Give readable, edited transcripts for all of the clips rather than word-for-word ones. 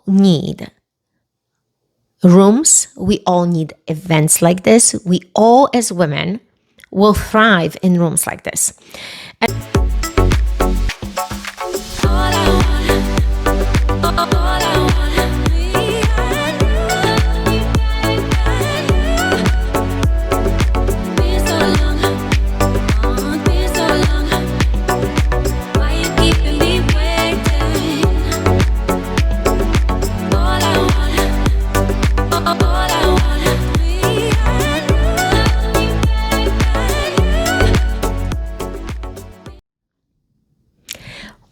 need rooms. We all need events like this. We all, as women, will thrive in rooms like this.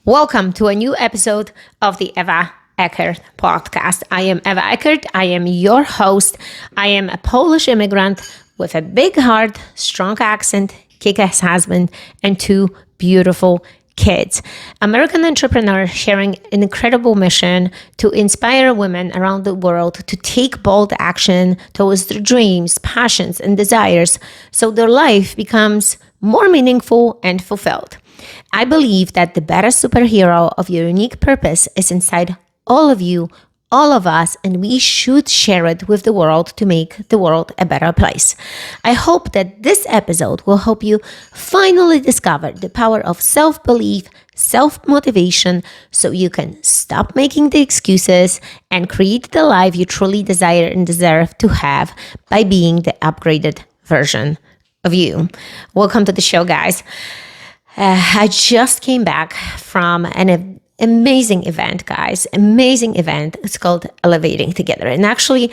Welcome to a new episode of the Eva Eckert podcast. I am Eva Eckert. I am your host. I am a Polish immigrant with a big heart, strong accent, kick-ass husband, and two beautiful kids. American entrepreneur sharing an incredible mission to inspire women around the world to take bold action towards their dreams, passions, and desires so their life becomes more meaningful and fulfilled. I believe that the better superhero of your unique purpose is inside all of you, all of us, and we should share it with the world to make the world a better place. I hope that this episode will help you finally discover the power of self-belief, self-motivation, so you can stop making the excuses and create the life you truly desire and deserve to have by being the upgraded version of you. Welcome to the show, guys. I just came back from an amazing event, guys. Amazing event. It's called Elevating Together. And actually,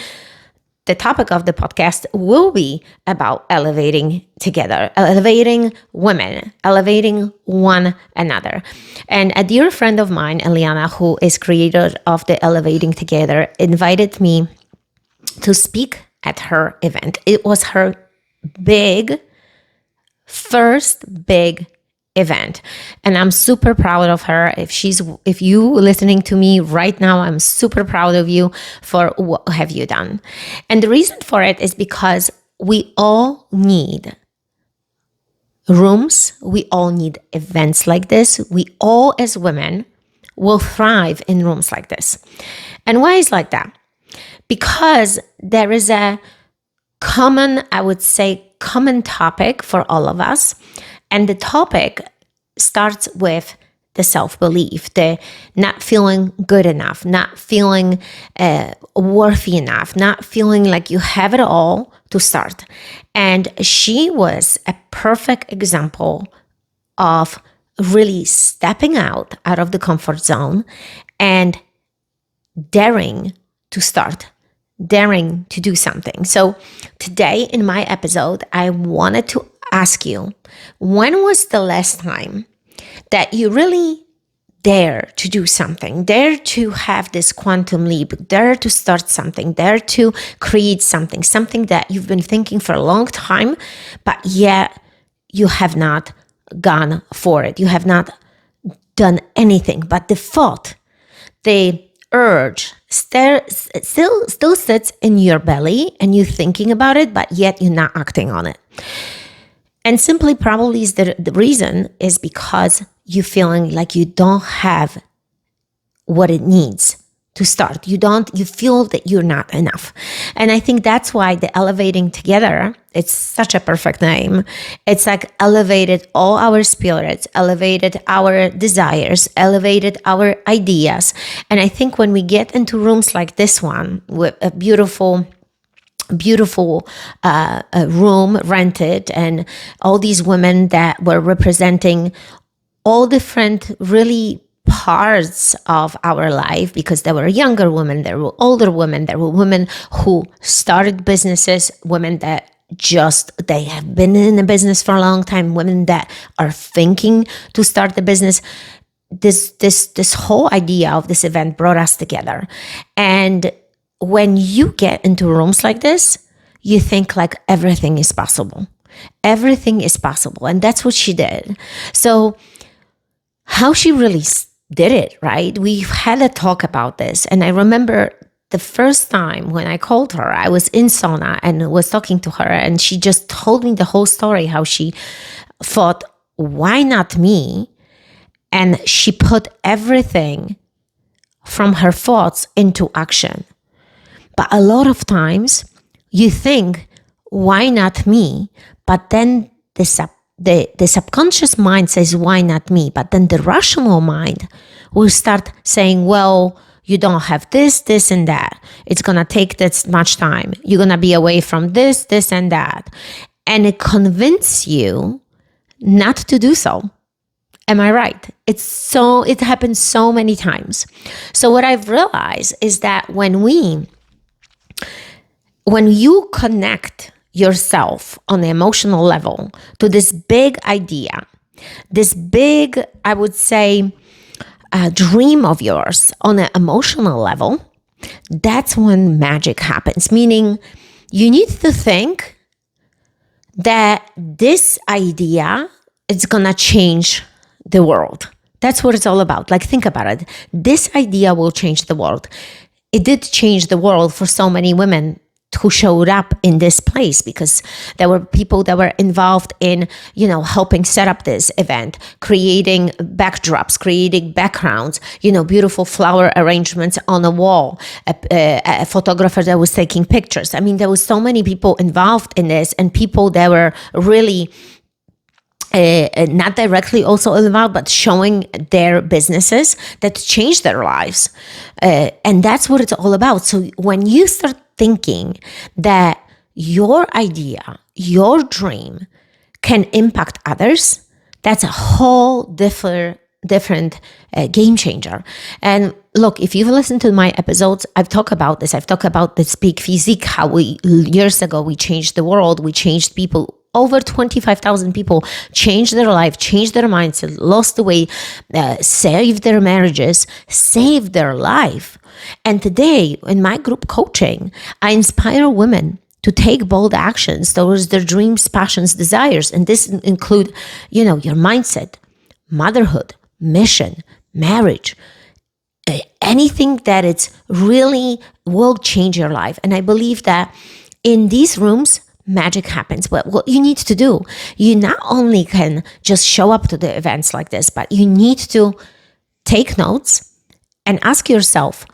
the topic of the podcast will be about elevating together, elevating women, elevating one another. And a dear friend of mine, Eliana, who is creator of the Elevating Together, invited me to speak at her event. It was her first big event. And I'm super proud of her. If you listening to me right now, I'm super proud of you for what have you done. And the reason for it is because we all need rooms. We all need events like this. We all, as women, will thrive in rooms like this. And why is like that? Because there is a common topic for all of us. And the topic starts with the self-belief, the not feeling good enough, not feeling worthy enough, not feeling like you have it all to start. And she was a perfect example of really stepping out of the comfort zone and daring to start, daring to do something. So today in my episode, I wanted to ask you, when was the last time that you really dare to do something, dare to have this quantum leap, dare to start something, dare to create something that you've been thinking for a long time, but yet you have not gone for it. You have not done anything, but the thought, the urge still sits in your belly and you're thinking about it, but yet you're not acting on it. And simply probably is the reason is because you're feeling like you don't have what it needs to start. You feel that you're not enough. And I think that's why the Elevating Together, it's such a perfect name. It's like elevated all our spirits, elevated our desires, elevated our ideas. And I think when we get into rooms like this one with a beautiful room rented and all these women that were representing all different really parts of our life, because there were younger women, there were older women, there were women who started businesses, women that they have been in the business for a long time, women that are thinking to start the business. This whole idea of this event brought us together. And when you get into rooms like this, you think like everything is possible. Everything is possible. And that's what she did. So how she really did it, right? We've had a talk about this. And I remember the first time when I called her, I was in sauna and was talking to her. And she just told me the whole story, how she thought, why not me? And she put everything from her thoughts into action. But a lot of times you think, why not me? But then the subconscious mind says, why not me? But then the rational mind will start saying, well, you don't have this, and that. It's going to take this much time. You're going to be away from this, and that. And it convinces you not to do so. Am I right? It happens so many times. So what I've realized is that when you connect yourself on the emotional level to this big idea, this big, I would say, dream of yours on an emotional level, that's when magic happens. Meaning you need to think that this idea is going to change the world. That's what it's all about. Like, think about it. This idea will change the world. It did change the world for so many women who showed up in this place, because there were people that were involved in, helping set up this event, creating backdrops, creating backgrounds, beautiful flower arrangements on a wall, a photographer that was taking pictures. I mean, there was so many people involved in this, and people that were really not directly also involved, but showing their businesses that changed their lives. And that's what it's all about. So when you start thinking that your idea, your dream can impact others, that's a whole different game changer. And look, if you've listened to my episodes, I've talked about this. I've talked about the Speak Physique, how years ago we changed the world, we changed people. Over 25,000 people changed their life, changed their mindset, lost the weight, saved their marriages, saved their life. And today, in my group coaching, I inspire women to take bold actions towards their dreams, passions, desires. And this include, your mindset, motherhood, mission, marriage, anything that it's really will change your life. And I believe that in these rooms, magic happens. But what you need to do, you not only can just show up to the events like this, but you need to take notes and ask yourself,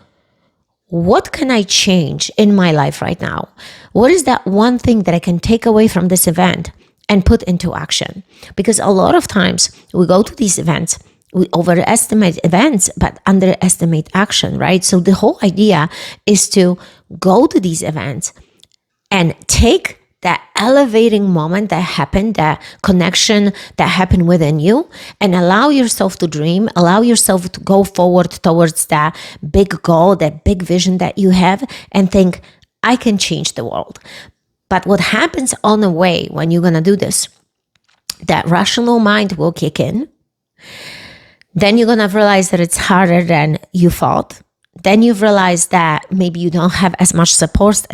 what can I change in my life right now? What is that one thing that I can take away from this event and put into action? Because a lot of times we go to these events, we overestimate events, but underestimate action, right? So the whole idea is to go to these events and take that elevating moment that happened, that connection that happened within you, and allow yourself to dream, allow yourself to go forward towards that big goal, that big vision that you have, and think, I can change the world. But what happens on the way when you're going to do this, that rational mind will kick in. Then you're going to realize that it's harder than you thought. Then you've realized that maybe you don't have as much support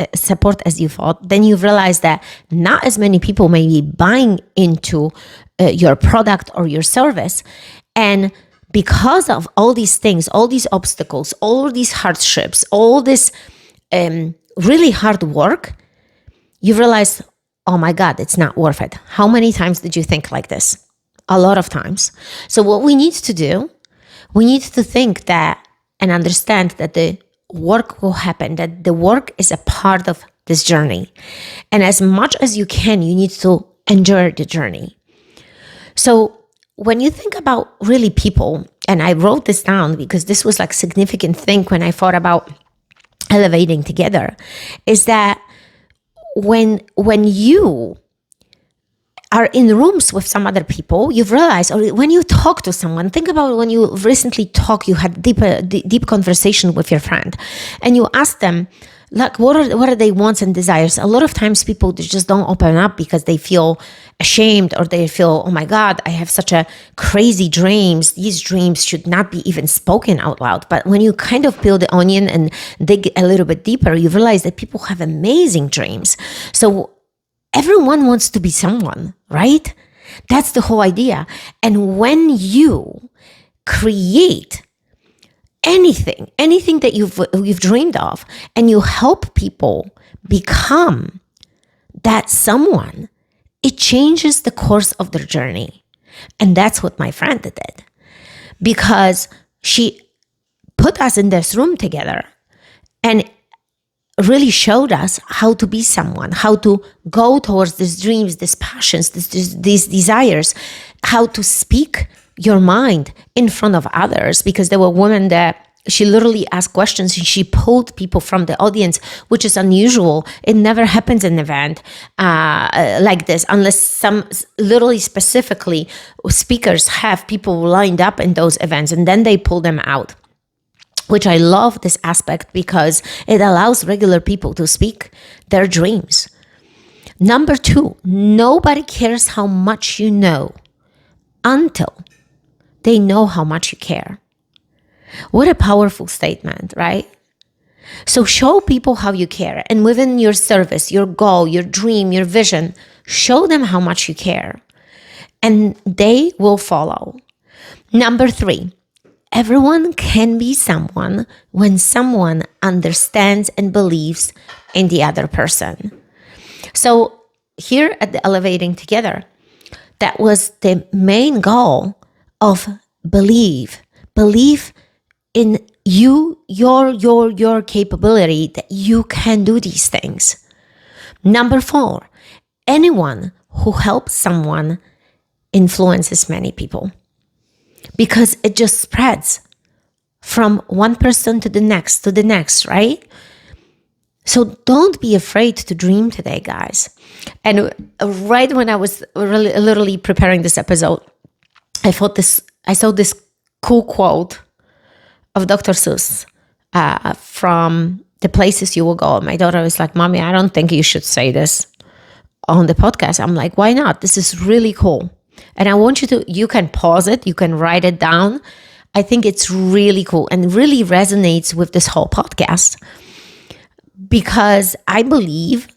as you thought. Then you've realized that not as many people may be buying into your product or your service. And because of all these things, all these obstacles, all these hardships, all this really hard work, you've realized, oh my God, it's not worth it. How many times did you think like this? A lot of times. So what we need to do, we need to think that and understand that the work will happen, that the work is a part of this journey. And as much as you can, you need to enjoy the journey. So when you think about really people, and I wrote this down because this was like significant thing when I thought about elevating together, is that when you are in rooms with some other people, you've realized, or when you talk to someone, think about when you recently talk, you had deep conversation with your friend, and you ask them, like, what are their wants and desires? A lot of times people just don't open up because they feel ashamed, or they feel, oh my God, I have such a crazy dreams. These dreams should not be even spoken out loud. But when you kind of peel the onion and dig a little bit deeper, you realize that people have amazing dreams. So everyone wants to be someone, right? That's the whole idea. And when you create anything that you've dreamed of, and you help people become that someone, it changes the course of their journey. And that's what my friend did, because she put us in this room together and really showed us how to be someone, how to go towards these dreams, these passions, these desires, how to speak your mind in front of others. Because there were women that she literally asked questions and she pulled people from the audience, which is unusual. It never happens in an event like this, unless some literally specifically speakers have people lined up in those events and then they pull them out. Which I love this aspect because it allows regular people to speak their dreams. Number 2, nobody cares how much you know until they know how much you care. What a powerful statement, right? So show people how you care. And within your service, your goal, your dream, your vision, show them how much you care. And they will follow. Number 3, everyone can be someone when someone understands and believes in the other person. So here at the Elevating Together, that was the main goal of believe in you, your capability that you can do these things. Number 4, anyone who helps someone influences many people. Because it just spreads from one person to the next, right? So don't be afraid to dream today, guys. And right when I was literally preparing this episode, I saw this cool quote of Dr. Seuss from The Places You Will Go. My daughter was like, Mommy, I don't think you should say this on the podcast. I'm like, why not? This is really cool. And I want you can pause it, you can write it down. I think it's really cool and really resonates with this whole podcast because I believe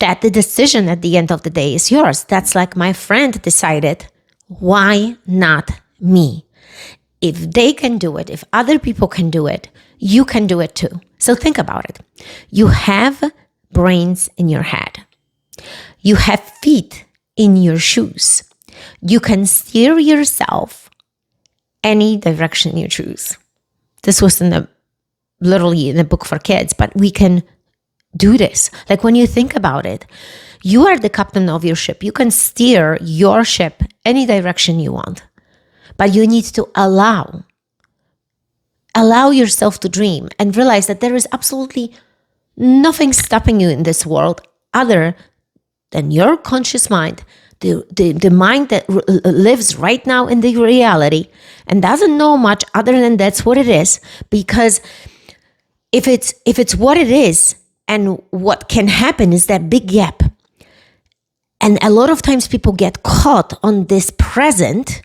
that the decision at the end of the day is yours. That's like my friend decided, why not me? If they can do it, if other people can do it, you can do it too. So think about it. You have brains in your head. You have feet in your shoes. You can steer yourself any direction you choose. This was literally in a book for kids, but we can do this. Like when you think about it, you are the captain of your ship. You can steer your ship any direction you want, but you need to allow yourself to dream and realize that there is absolutely nothing stopping you in this world other than your conscious mind, the mind that lives right now in the reality and doesn't know much other than that's what it is. Because if it's what it is, and what can happen is that big gap. And a lot of times people get caught on this present,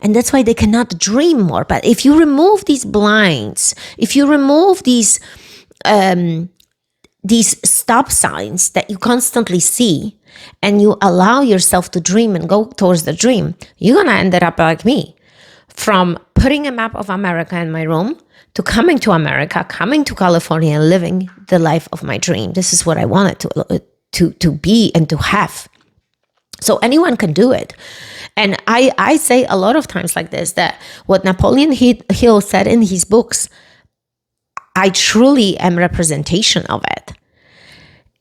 and that's why they cannot dream more. But if you remove these blinds, if you remove these stop signs that you constantly see, and you allow yourself to dream and go towards the dream, you're going to end up like me. From putting a map of America in my room to coming to America, coming to California and living the life of my dream. This is what I wanted to be and to have. So anyone can do it. And I say a lot of times like this, that what Napoleon Hill said in his books, I truly am representation of it.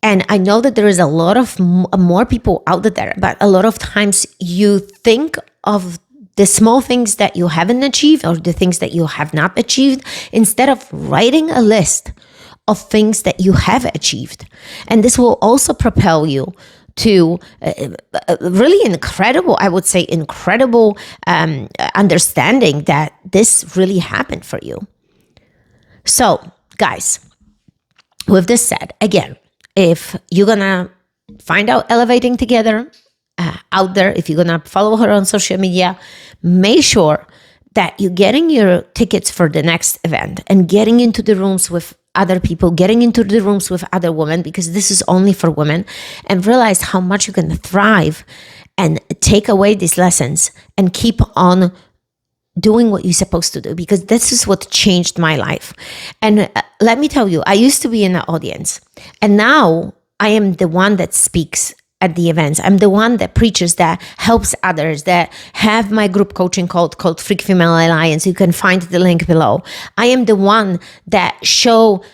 And I know that there is a lot of more people out there, but a lot of times you think of the small things that you haven't achieved or the things that you have not achieved instead of writing a list of things that you have achieved. And this will also propel you to really incredible, I would say incredible understanding that this really happened for you. So guys, with this said, again, if you're gonna find out Elevating Together out there, if you're gonna follow her on social media, make sure that you're getting your tickets for the next event and getting into the rooms with other people, getting into the rooms with other women, because this is only for women, and realize how much you can thrive and take away these lessons and keep on doing what you're supposed to do, because this is what changed my life. And let me tell you, I used to be in the audience, and now I am the one that speaks at the events. I'm the one that preaches, that helps others, that have my group coaching called Freak Female Alliance. You can find the link below. I am the one that show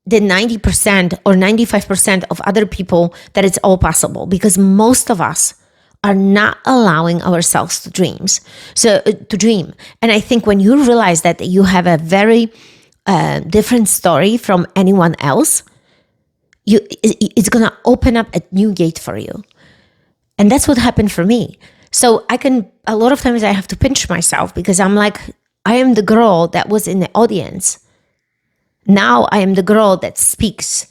the 90% or 95% of other people that it's all possible, because most of us are not allowing ourselves to dream. And I think when you realize that you have a very different story from anyone else, it's going to open up a new gate for you. And that's what happened for me. So a lot of times I have to pinch myself, because I'm like, I am the girl that was in the audience. Now I am the girl that speaks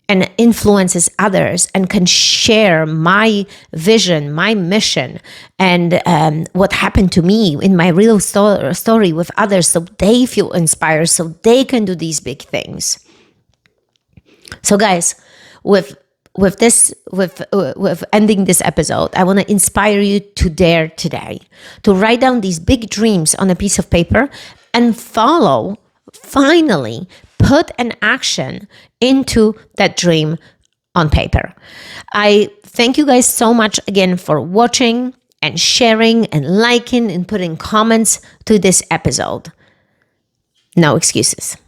and influences others and can share my vision, my mission, and what happened to me in my real story with others, so they feel inspired, so they can do these big things. So guys, with ending this episode, I want to inspire you to dare today, to write down these big dreams on a piece of paper and finally put an action into that dream on paper. I thank you guys so much again for watching and sharing and liking and putting comments to this episode. No excuses.